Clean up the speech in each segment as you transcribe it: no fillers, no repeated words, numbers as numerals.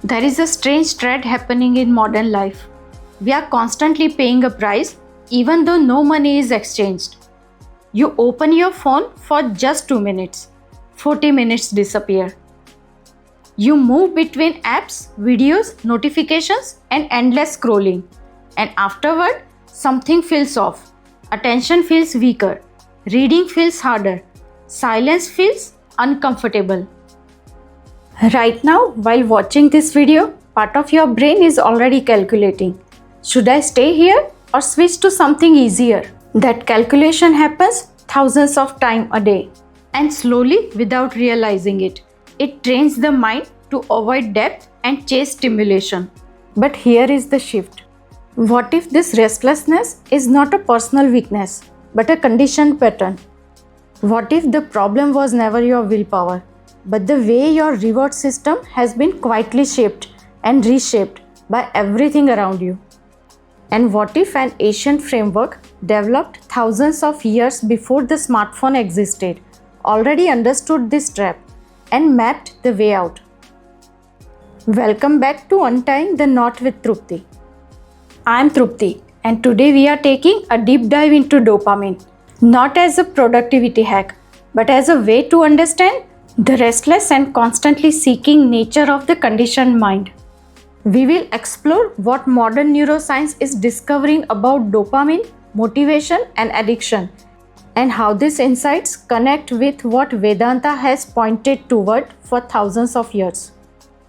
There is a strange trend happening in modern life. We are constantly paying a price even though no money is exchanged. You open your phone for just 2 minutes. 40 minutes disappear. You move between apps, videos, notifications, and endless scrolling. And afterward, something feels off. Attention feels weaker. Reading feels harder. Silence feels uncomfortable. Right now, while watching this video, part of your brain is already calculating. Should I stay here or switch to something easier? That calculation happens thousands of times a day. And slowly, without realizing it, it trains the mind to avoid depth and chase stimulation. But here is the shift. What if this restlessness is not a personal weakness, but a conditioned pattern? What if the problem was never your willpower, but the way your reward system has been quietly shaped and reshaped by everything around you? And what if an ancient framework developed thousands of years before the smartphone existed already understood this trap and mapped the way out? Welcome back to Untying the Knot with Trupti. I am Trupti, and today we are taking a deep dive into dopamine, not as a productivity hack, but as a way to understand the restless and constantly seeking nature of the conditioned mind. We will explore what modern neuroscience is discovering about dopamine, motivation, and addiction, and how these insights connect with what Vedanta has pointed toward for thousands of years.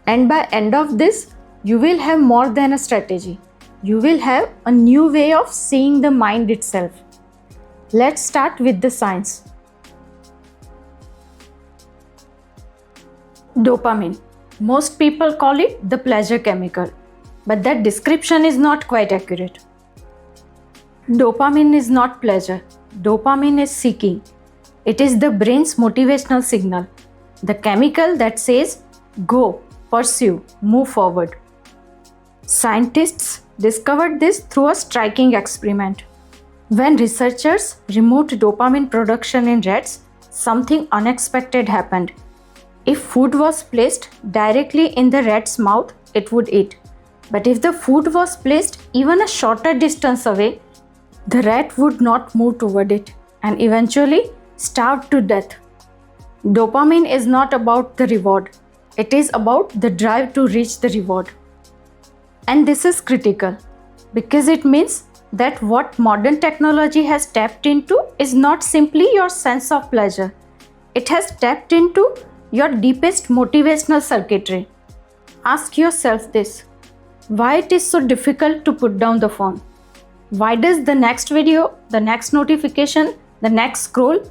And by end of this, you will have more than a strategy. You will have a new way of seeing the mind itself. Let's start with the science. Dopamine. Most people call it the pleasure chemical, but that description is not quite accurate. Dopamine is not pleasure. Dopamine is seeking. It is the brain's motivational signal, the chemical that says, go, pursue, move forward. Scientists discovered this through a striking experiment. When researchers removed dopamine production in rats, something unexpected happened. If food was placed directly in the rat's mouth, it would eat. But if the food was placed even a shorter distance away, the rat would not move toward it and eventually starve to death. Dopamine is not about the reward. It is about the drive to reach the reward. And this is critical because it means that what modern technology has tapped into is not simply your sense of pleasure. It has tapped into your deepest motivational circuitry. Ask yourself this: why it is so difficult to put down the phone? Why does the next video, the next notification, the next scroll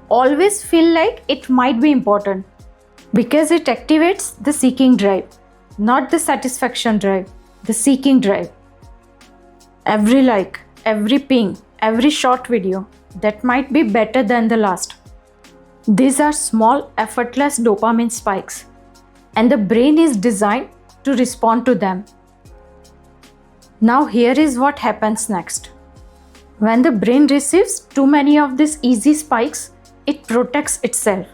always feel like it might be important? Because it activates the seeking drive, not the satisfaction drive, the seeking drive. Every like, every ping, every short video that might be better than the last. These are small, effortless dopamine spikes, and the brain is designed to respond to them. Now, here is what happens next. When the brain receives too many of these easy spikes, it protects itself.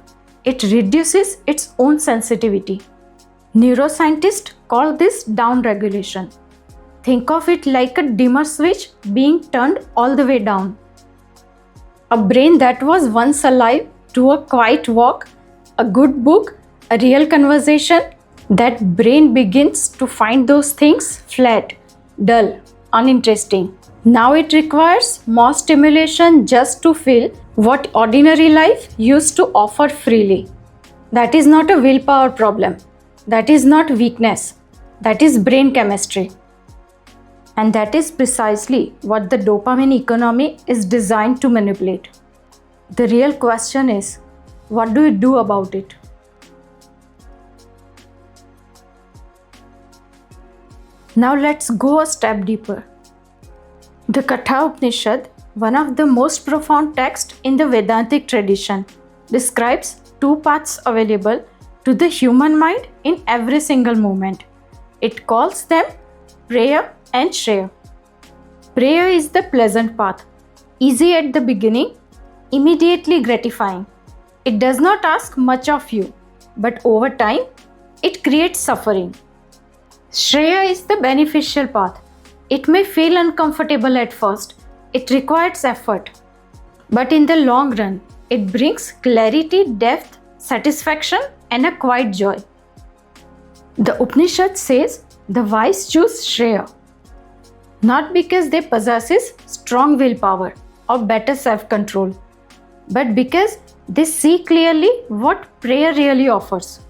It reduces its own sensitivity. Neuroscientists call this down-regulation. Think of it like a dimmer switch being turned all the way down. A brain that was once alive to a quiet walk, a good book, a real conversation, that brain begins to find those things flat, dull, uninteresting. Now it requires more stimulation just to feel what ordinary life used to offer freely. That is not a willpower problem. That is not weakness. That is brain chemistry. And that is precisely what the dopamine economy is designed to manipulate. The real question is, what do we do about it? Now let's go a step deeper. The Katha Upanishad, one of the most profound texts in the Vedantic tradition, describes two paths available to the human mind in every single moment. It calls them Preya and Shreya. Preya is the pleasant path, easy at the beginning, immediately gratifying. It does not ask much of you, but over time, it creates suffering. Shreya is the beneficial path. It may feel uncomfortable at first. It requires effort. But in the long run, it brings clarity, depth, satisfaction, and a quiet joy. The Upanishad says the wise choose Shreya, not because they possess strong willpower or better self-control, but because they see clearly what prayer really offers.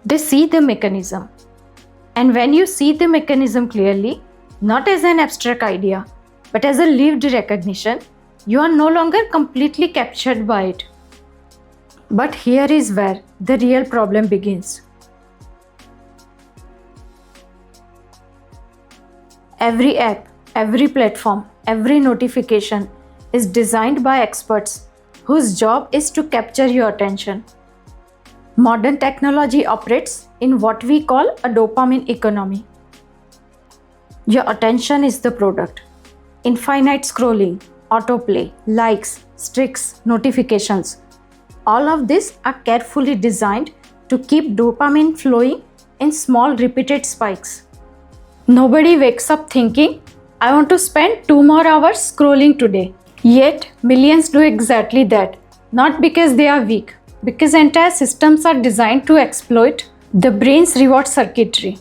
They see the mechanism. And when you see the mechanism clearly, not as an abstract idea, but as a lived recognition, you are no longer completely captured by it. But here is where the real problem begins. Every app, every platform, every notification is designed by experts whose job is to capture your attention. Modern technology operates in what we call a dopamine economy. Your attention is the product. Infinite scrolling, autoplay, likes, streaks, notifications. All of these are carefully designed to keep dopamine flowing in small repeated spikes. Nobody wakes up thinking, I want to spend 2 more hours scrolling today. Yet, millions do exactly that, not because they are weak, because entire systems are designed to exploit the brain's reward circuitry.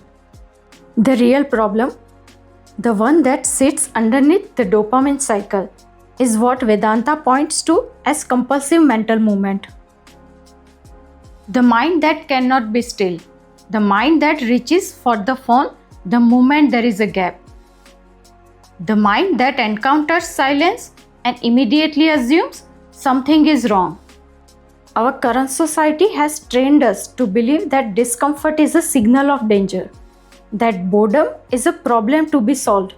The real problem, the one that sits underneath the dopamine cycle, is what Vedanta points to as compulsive mental movement. The mind that cannot be still, the mind that reaches for the phone the moment there is a gap, the mind that encounters silence and immediately assumes something is wrong. Our current society has trained us to believe that discomfort is a signal of danger, that boredom is a problem to be solved,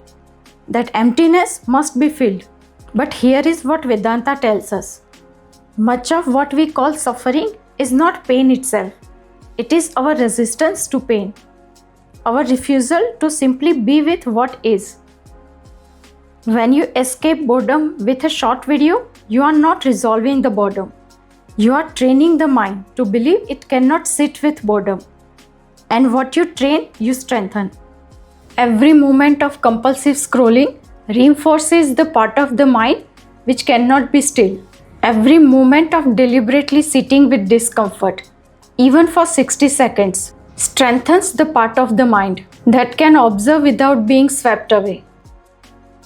that emptiness must be filled. But here is what Vedanta tells us. Much of what we call suffering is not pain itself. It is our resistance to pain, our refusal to simply be with what is. When you escape boredom with a short video, you are not resolving the boredom. You are training the mind to believe it cannot sit with boredom. And what you train, you strengthen. Every moment of compulsive scrolling reinforces the part of the mind which cannot be still. Every moment of deliberately sitting with discomfort, even for 60 seconds, strengthens the part of the mind that can observe without being swept away.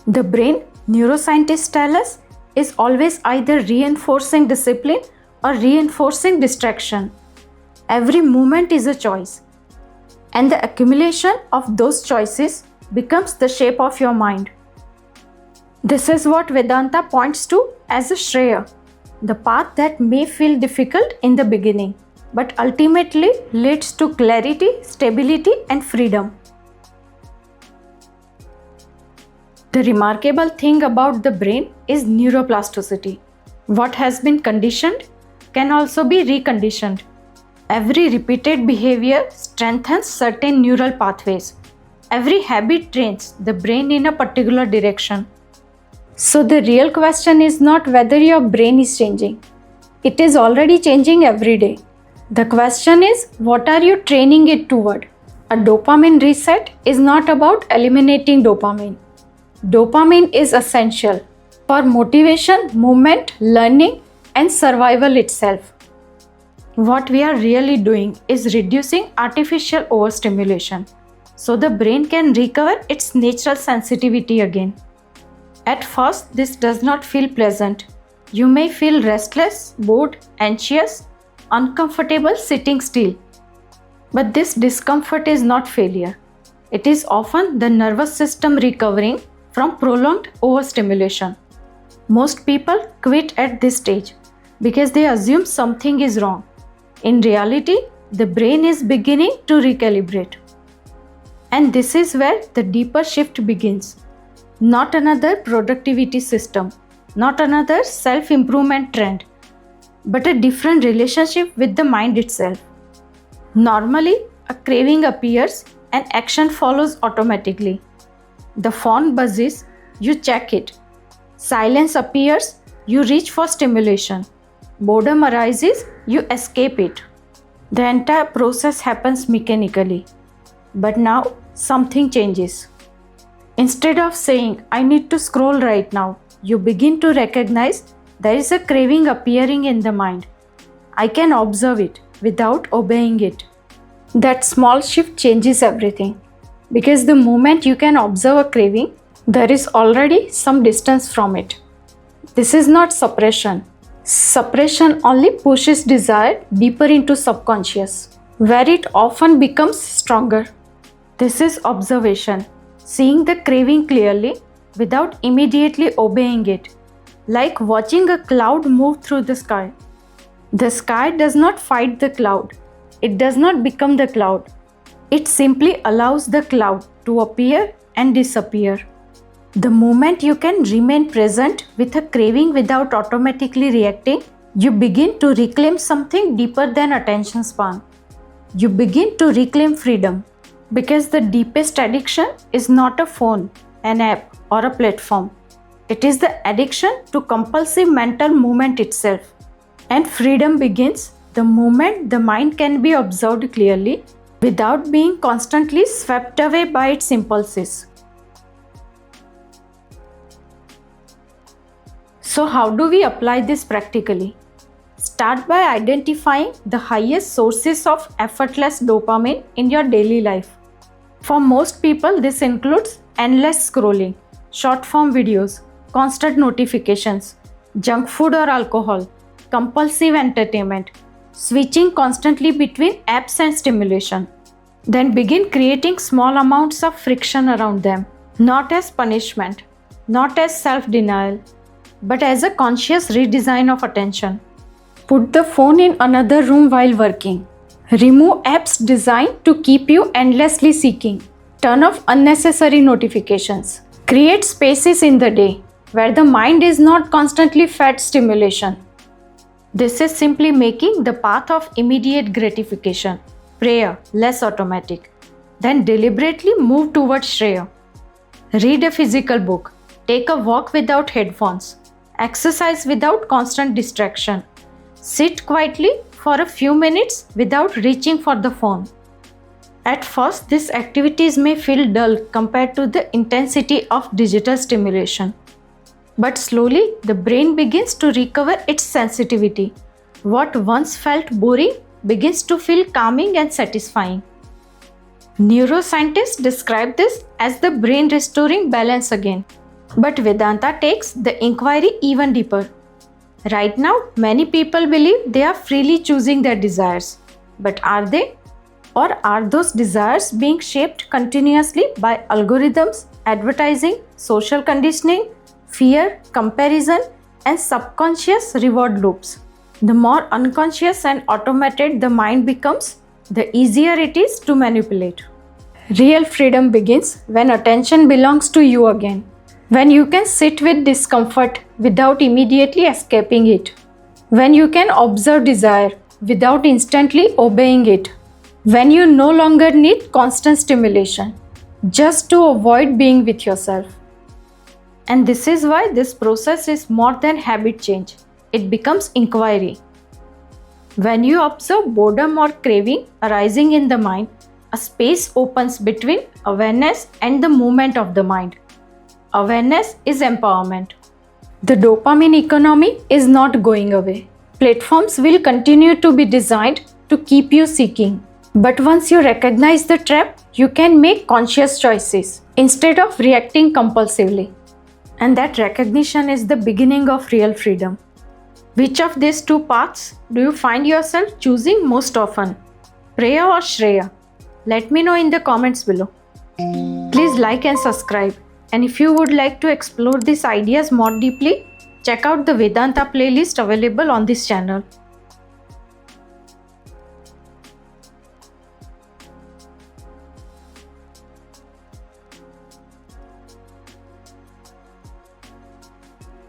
The brain, neuroscientists tell us, is always either reinforcing discipline or reinforcing distraction. Every movement is a choice, and the accumulation of those choices becomes the shape of your mind. This is what Vedanta points to as a Shreya, the path that may feel difficult in the beginning, but ultimately leads to clarity, stability, and freedom. The remarkable thing about the brain is neuroplasticity. What has been conditioned can also be reconditioned. Every repeated behavior strengthens certain neural pathways. Every habit trains the brain in a particular direction. So the real question is not whether your brain is changing. It is already changing every day. The question is, what are you training it toward? A dopamine reset is not about eliminating dopamine. Dopamine is essential for motivation, movement, learning, and survival itself. What we are really doing is reducing artificial overstimulation so the brain can recover its natural sensitivity again. At first, this does not feel pleasant. You may feel restless, bored, anxious, uncomfortable sitting still. But this discomfort is not failure. It is often the nervous system recovering from prolonged overstimulation. Most people quit at this stage because they assume something is wrong. In reality, the brain is beginning to recalibrate. And this is where the deeper shift begins. Not another productivity system, not another self-improvement trend, but a different relationship with the mind itself. Normally, a craving appears and action follows automatically. The phone buzzes, you check it. Silence appears, you reach for stimulation. Boredom arises, you escape it. The entire process happens mechanically. But now something changes. Instead of saying, I need to scroll right now, you begin to recognize there is a craving appearing in the mind. I can observe it without obeying it. That small shift changes everything. Because the moment you can observe a craving, there is already some distance from it. This is not suppression. Suppression only pushes desire deeper into subconscious, where it often becomes stronger. This is observation, seeing the craving clearly without immediately obeying it, like watching a cloud move through the sky. The sky does not fight the cloud. It does not become the cloud. It simply allows the cloud to appear and disappear. The moment you can remain present with a craving without automatically reacting, you begin to reclaim something deeper than attention span. You begin to reclaim freedom, because the deepest addiction is not a phone, an app, or a platform. It is the addiction to compulsive mental movement itself. And freedom begins the moment the mind can be observed clearly without being constantly swept away by its impulses. So how do we apply this practically? Start by identifying the highest sources of effortless dopamine in your daily life. For most people, this includes endless scrolling, short-form videos, constant notifications, junk food or alcohol, compulsive entertainment, switching constantly between apps and stimulation. Then begin creating small amounts of friction around them, not as punishment, not as self-denial, but as a conscious redesign of attention. Put the phone in another room while working. Remove apps designed to keep you endlessly seeking. Turn off unnecessary notifications. Create spaces in the day where the mind is not constantly fed stimulation. This is simply making the path of immediate gratification, prayer, less automatic. Then deliberately move towards Shreya. Read a physical book. Take a walk without headphones. Exercise without constant distraction. Sit quietly for a few minutes without reaching for the phone. At first, these activities may feel dull compared to the intensity of digital stimulation. But slowly, the brain begins to recover its sensitivity. What once felt boring begins to feel calming and satisfying. Neuroscientists describe this as the brain restoring balance again. But Vedanta takes the inquiry even deeper. Right now, many people believe they are freely choosing their desires. But are they? Or are those desires being shaped continuously by algorithms, advertising, social conditioning, fear, comparison, and subconscious reward loops? The more unconscious and automated the mind becomes, the easier it is to manipulate. Real freedom begins when attention belongs to you again. When you can sit with discomfort without immediately escaping it. When you can observe desire without instantly obeying it. When you no longer need constant stimulation just to avoid being with yourself. And this is why this process is more than habit change. It becomes inquiry. When you observe boredom or craving arising in the mind, a space opens between awareness and the movement of the mind. Awareness is empowerment. The dopamine economy is not going away. Platforms will continue to be designed to keep you seeking. But once you recognize the trap, you can make conscious choices instead of reacting compulsively. And that recognition is the beginning of real freedom. Which of these two paths do you find yourself choosing most often? Preya or Shreya? Let me know in the comments below. Please like and subscribe. And if you would like to explore these ideas more deeply, check out the Vedanta playlist available on this channel.